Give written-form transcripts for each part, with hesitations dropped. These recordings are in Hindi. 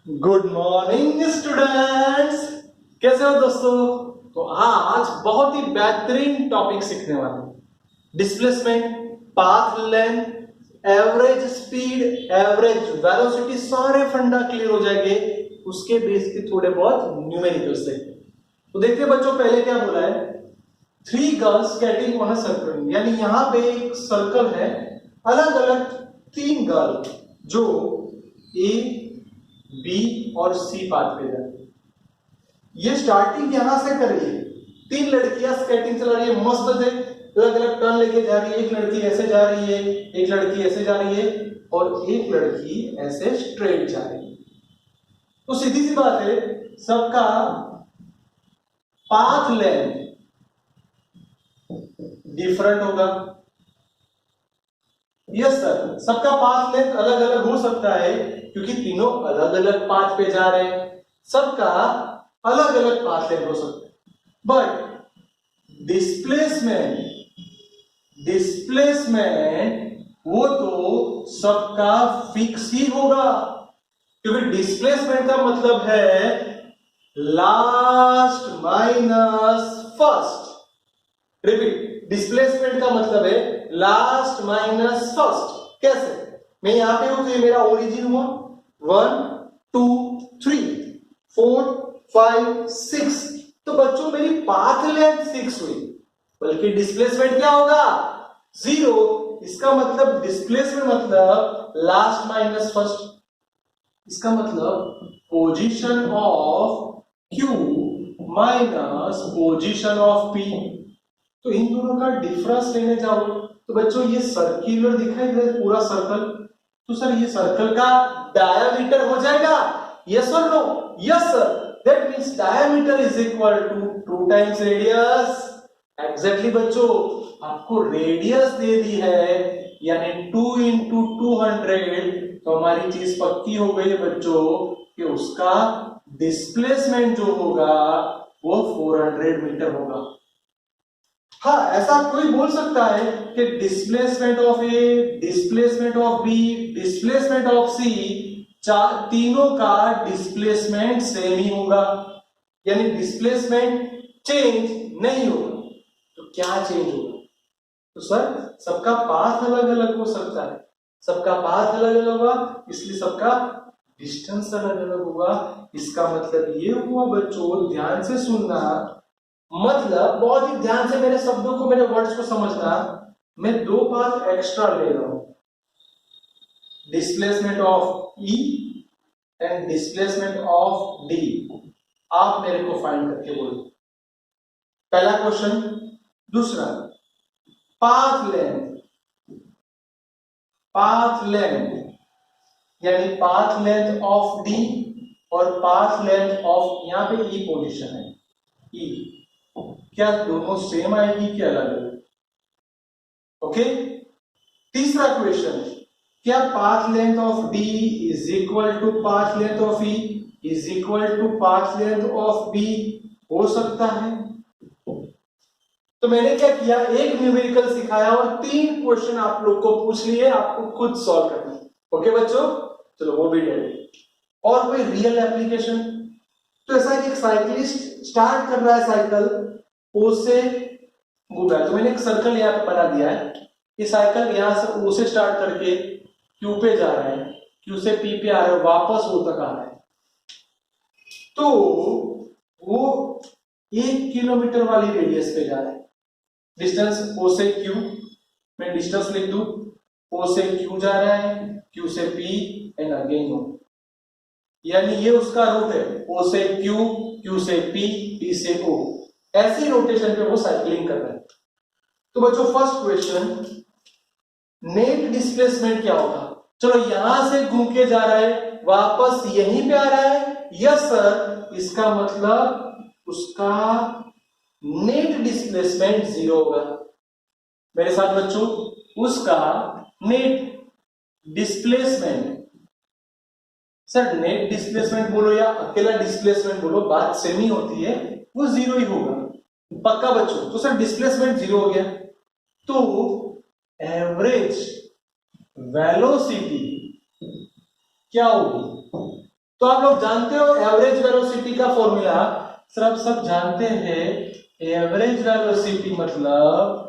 Good morning students. कैसे हो दोस्तों? तो आज बहुत ही बेहतरीन टॉपिक सीखने वाले हैं। Displacement, path length, average speed, average velocity, सारे फंडा क्लियर हो जाएंगे। उसके बेस पे थोड़े बहुत न्यूमेरिकल्स देखते हैं। तो देखिए बच्चों, पहले क्या बोला है? 3 girls skating on a circle, यानी यहां पे एक सर्कल है, अलग अलग 3 गर्ल जो ए, बी और सी पाथ पे जा रही है। ये स्टार्टिंग यहां से कर रही है। 3 लड़कियां स्केटिंग चला रही है, मस्त से अलग अलग टर्न लेके जा रही है। एक लड़की ऐसे जा रही है, एक लड़की ऐसे जा रही है और एक लड़की ऐसे स्ट्रेट जा रही है। तो सीधी सी बात है, सबका पाथ लेंथ डिफरेंट होगा। यस सर, सबका पाथ लेंथ अलग अलग हो सकता है क्योंकि तीनों अलग अलग पाथ पे जा रहे हैं। सबका अलग अलग पाथ लेंथ हो सकता है, बट डिस्प्लेसमेंट डिस्प्लेसमेंट वो तो सबका फिक्स ही होगा, क्योंकि डिस्प्लेसमेंट का मतलब है last minus first. Repeat, displacement का मतलब है लास्ट माइनस फर्स्ट। कैसे? मैं यहां पे हूं तो ये मेरा ओरिजिन हुआ 1 2 3 4 5 6, तो बच्चों मेरी पाथ लेंथ 6 हुई, बल्कि डिस्प्लेसमेंट क्या होगा? 0। इसका मतलब डिस्प्लेसमेंट मतलब लास्ट माइनस फर्स्ट। इसका मतलब position of Q minus position of P। तो इन दोनों का डिफरेंस लेने जाओ तो बच्चों ये सर्कुलर दिखाई दे पूरा सर्कल, तो सर ये सर्कल का डायामीटर हो जाएगा। यस और no? Yes sir, that means diameter is equal to 2 times radius. Exactly बच्चों, आपको रेडियस दे दी है, यानी 2 इंटू 200, तो हमारी चीज पक्की हो गई है बच्चों कि उसका डिस्प्लेसमेंट जो होगा वो 400 मीटर होगा। हाँ, ऐसा कोई बोल सकता है कि displacement of A, displacement of B, displacement of C, तीनों का डिस्प्लेसमेंट सेम ही होगा, यानी डिस्प्लेसमेंट चेंज नहीं होगा। तो क्या चेंज होगा? तो सर सबका पाथ अलग अलग हो सकता है, सबका पाथ अलग अलग होगा, इसलिए सबका डिस्टेंस अलग अलग होगा। इसका मतलब ये हुआ बच्चों, ध्यान से सुनना, मतलब बहुत ही ध्यान से मेरे शब्दों को, मेरे वर्ड्स को समझना। मैं 2 पाथ एक्स्ट्रा ले रहा हूं, displacement of E and displacement of D. आप मेरे को फाइंड करके बोलो, पहला क्वेश्चन। दूसरा, पाथ लेंथ, पाथ लेंथ यानी पाथ लेंथ ऑफ डी और पाथ लेंथ ऑफ, यहां पे ई पोजीशन है, ई, क्या दोनों सेम आएगी क्या अलग अलग? ओके। तीसरा क्वेश्चन, क्या path length of D is equal to path length of E is equal to path length of B हो सकता है? तो मैंने क्या किया, एक न्यूमेरिकल सिखाया और 3 क्वेश्चन आप लोग को पूछ लिए, आपको खुद सॉल्व करना है। ओके बच्चों, चलो वो भी रेडी। और कोई रियल एप्लीकेशन? तो ऐसा एक साइकिलिस्ट स्टार्ट कर रहा है साइकिल ओ से गो बैक, तो मैंने एक सर्कल यहाँ पे बना दिया है। ये साइकिल यहां से ओ से स्टार्ट करके क्यू पे जा रहा है, क्यू से पी पे आ रहा है, वापस ओ तक आ रहा है। तो वो 1 किलोमीटर वाली रेडियस पे जा रहा है। डिस्टेंस ओ से क्यू, मैं डिस्टेंस लिख दूं, ओ से क्यू जा रहा है, क्यू से पी एंड अगेन ओ, यानी ये उसका रूट है, ओ से क्यू, क्यू से पी, पी से ओ। ऐसी रोटेशन पे वो साइकिलिंग कर रहा है। तो बच्चों फर्स्ट क्वेश्चन, नेट डिस्प्लेसमेंट क्या होगा? चलो यहां से घूम के जा रहा है, वापस यहीं पे आ रहा है। यस सर, इसका मतलब उसका नेट डिस्प्लेसमेंट 0 होगा। मेरे साथ बच्चों, उसका net displacement, sir net displacement बोलो या अकेला डिस्प्लेसमेंट बोलो, बात सेम ही होती है, वो 0 ही होगा पक्का बच्चों। तो सर डिस्प्लेसमेंट 0 हो गया, तो एवरेज वेलोसिटी क्या होगी? तो आप लोग जानते हो एवरेज वेलोसिटी का फॉर्मूला, सर आप सब जानते हैं एवरेज वेलोसिटी मतलब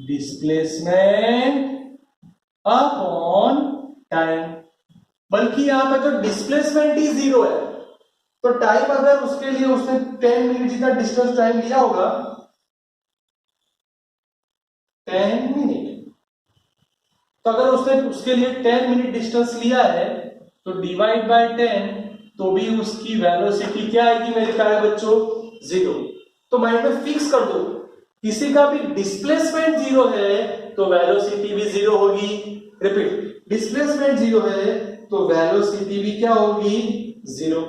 डिस्प्लेसमेंट अपॉन टाइम, बल्कि यहां पे तो डिस्प्लेसमेंट ही 0 है, तो टाइम अगर उसके लिए उसने 10 मिनट जितना डिस्टेंस टाइम लिया होगा 10 मिनट, तो अगर उसने उसके लिए 10 मिनट डिस्टेंस लिया है तो डिवाइड बाय 10, तो भी उसकी वेलोसिटी क्या आएगी मेरे प्यारे बच्चों 0। तो माइंड में फिक्स कर दो, किसी का भी डिस्प्लेसमेंट 0 है तो वेलोसिटी भी 0 होगी। रिपीट, डिस्प्लेसमेंट 0 है तो वेलोसिटी भी क्या होगी 0।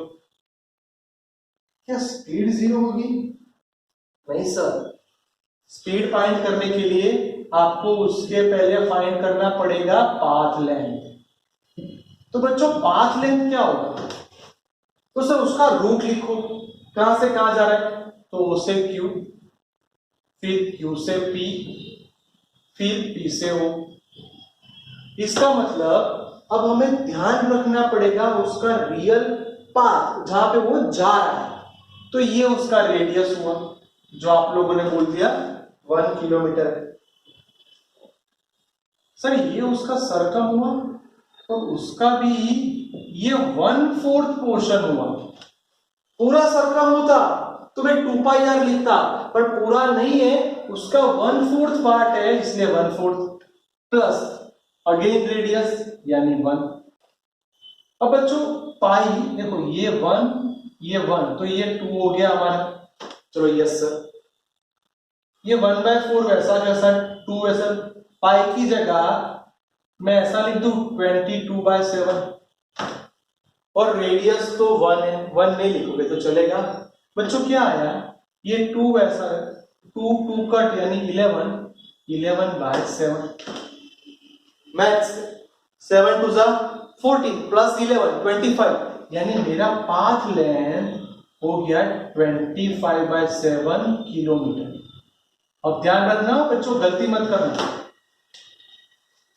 क्या स्पीड 0 होगी? नहीं सर, स्पीड फाइंड करने के लिए आपको उसके पहले फाइंड करना पड़ेगा पाथ लेंथ। तो बच्चों पाथ लेंथ क्या होगा? तो सर उसका रूट लिखो, कहां से कहां जा रहा है, तो O से Q, फिर Q से P, फिर P से O। इसका मतलब अब हमें ध्यान रखना पड़ेगा उसका रियल पाथ जहां पे वो जा रहा है, तो ये उसका रेडियस हुआ जो आप लोगों ने बोल दिया 1 किलोमीटर है। सर ये उसका सर्कम हुआ तो उसका भी ये 1/4 पोर्शन हुआ। पूरा सर्कम होता तो मैं 2πr लिखता, पर पूरा नहीं है, उसका 1/4 पार्ट है, इसलिए 1/4 प्लस अगेन रेडियस यानी 1। अब बच्चों पाई देखो, ये 1 ये 1 तो ये 2 हो गया हमारा। चलो यस सर, ये 1/4 वैसा जैसा 2 वैसा, पाई की जगह मैं ऐसा लिख दूं 22/7, और रेडियस तो 1 है, 1 नहीं लिखोगे तो चलेगा। बच्चों क्या आया, ये 2 वैसा है, 2 कट यानी 11/7 मैथ्स 7 2 जा 14 प्लस 11 25, यानी मेरा पाथ लेंथ हो गया 25/7 किलोमीटर। अब ध्यान रखना बच्चों, गलती मत करना।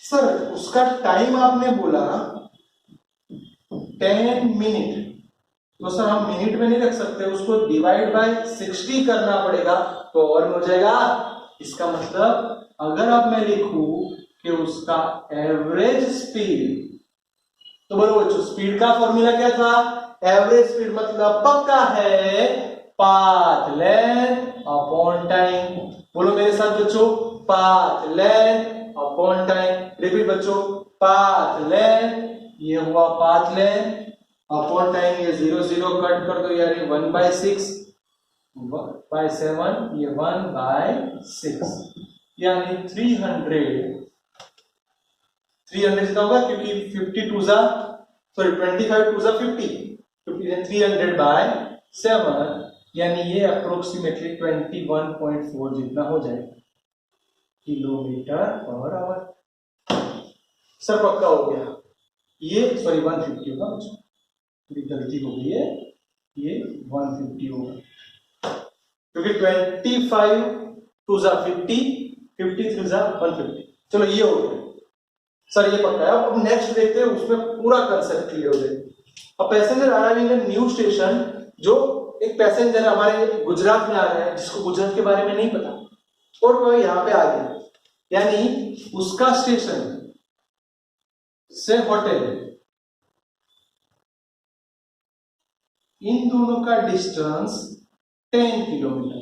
सर उसका टाइम आपने बोला 10 मिनट, तो सर हम मिनट में नहीं रख सकते, उसको डिवाइड बाय 60 करना पड़ेगा तो और हो जाएगा। इसका मतलब अगर अब मैं लिखूं कि उसका एवरेज स्पीड, तो बोलो बच्चों स्पीड का फॉर्मूला क्या था, एवरेज स्पीड मतलब पक्का है पाथ लेंथ अपॉन टाइम। बोलो मेरे साथ बच्चों, path length upon time. Repeat बच्चों, पाथ लेंथ, ये हुआ पाथ लेंथ अपॉन टाइम, ये 0 0 कट कर दो यानी 1/6 by 7, ये 1/6 यानी 300 जितना होगा, क्योंकि 52 जा सॉरी 25 2 जा 50 300/7 यानी ये अप्रोक्सीमेटली 21.4 जितना हो जाएगा किलोमीटर पर आवर। सर पक्का हो गया, ये सॉरी 150 होगा बच्चों, गलती हो गई है, ये 150 होगा क्योंकि 25 2 जा 50 53 जा 150। चलो ये हो गया सर, ये पक्का है। अब नेक्स्ट देखते हैं, उसमें पूरा कंसेप्ट क्लियर हो जाएगा। अब passenger arriving at new station, जो एक पैसेंजर हमारे गुजरात में आ रहा है जिसको गुजरात के बारे में नहीं पता और वो यहाँ पे आ गया, यानी उसका स्टेशन से होटल, इन दोनों का डिस्टेंस 10 किलोमीटर।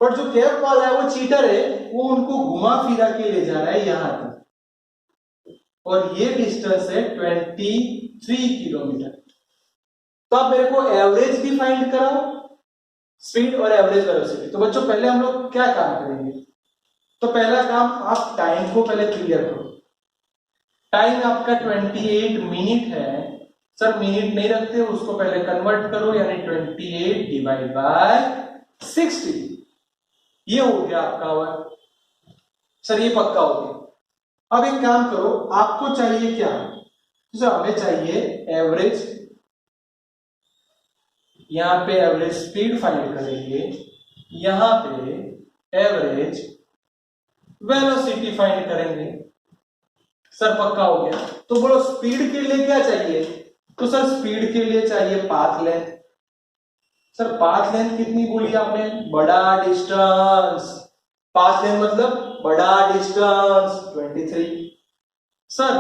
पर जो कैब वाला है वो चीटर है, वो उनको घुमा फिरा के ले जा रहा है यहां तक, और ये डिस्टेंस है 23 किलोमीटर। तो आप मेरे को एवरेज भी फाइंड कराओ, स्पीड और एवरेज वेलोसिटी। तो बच्चों पहले हम लोग क्या काम करेंगे, तो पहला काम आप टाइम को पहले क्लियर करो। टाइम आपका 28 मिनट है, सर मिनट नहीं रखते, उसको पहले कन्वर्ट करो, यानी 28 डिवाइड बाय 60, ये हो गया आपका आवर। सर ये पक्का हो गया। अब एक काम करो, आपको चाहिए क्या, तो सर हमें चाहिए एवरेज, यहां पे एवरेज स्पीड फाइंड करेंगे, यहां पे एवरेज वेलोसिटी फाइंड करेंगे। सर पक्का हो गया। तो बोलो स्पीड के लिए क्या चाहिए, तो सर स्पीड के लिए चाहिए path length. Sir path length कितनी बोली आपने? बड़ा डिस्टेंस। पाथ लेंथ मतलब बड़ा distance 23। Sir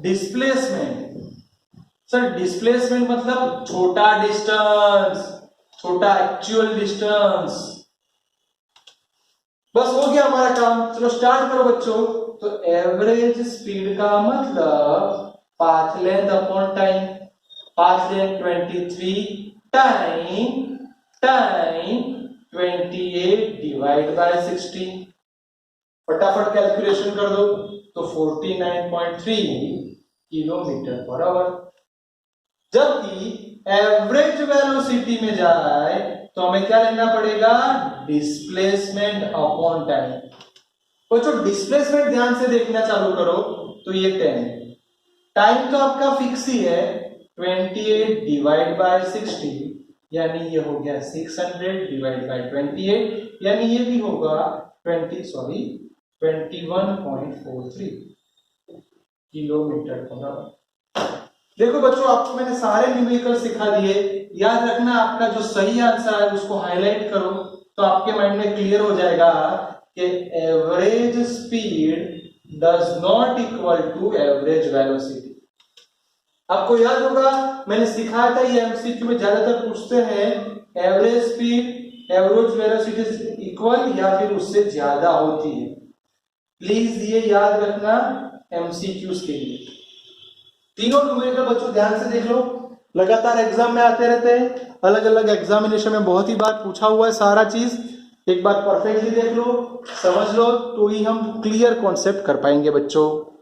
displacement, sir displacement मतलब छोटा डिस्टेंस, छोटा एक्चुअल डिस्टेंस। बस हो गया हमारा काम। चलो स्टार्ट करो बच्चों। तो एवरेज स्पीड का मतलब path length upon time. Path length 23 time 28 divide by 60। फटाफट कैलकुलेशन कर दो। तो 49.3 किलोमीटर पर आवर। जबकि एवरेज वेलोसिटी में जाए तो हमें क्या लेना पड़ेगा? Displacement upon time. बच्चों डिस्प्लेसमेंट ध्यान से देखना चालू करो। तो ये 10, टाइम तो आपका फिक्स ही है 28 डिवाइड बाय 60, यानी ये हो गया 600 डिवाइड बाय 28, यानी ये भी होगा 21.43 किलोमीटर पर आवर। देखो बच्चों आपको मैंने सारे न्यूमेरिकल सिखा दिए। याद रखना आपका जो सही आंसर है उसको हाईलाइट करो, तो आपके माइंड में क्लियर हो जाएगा कि average speed does not equal to average velocity. आपको याद होगा मैंने सिखाया था, ये एमसीक्यू में ज्यादातर पूछते हैं average speed average velocity equal या फिर उससे ज्यादा होती है। प्लीज ये याद रखना एमसीक्यूज के लिए। तीनों न्यूमेरिकल बच्चों ध्यान से देख लो, लगातार एग्जाम में आते रहते हैं, अलग अलग एग्जामिनेशन में बहुत ही बार पूछा हुआ है सारा चीज। एक बार परफेक्टली देख लो, समझ लो, तो ही हम क्लियर कॉन्सेप्ट कर पाएंगे बच्चों।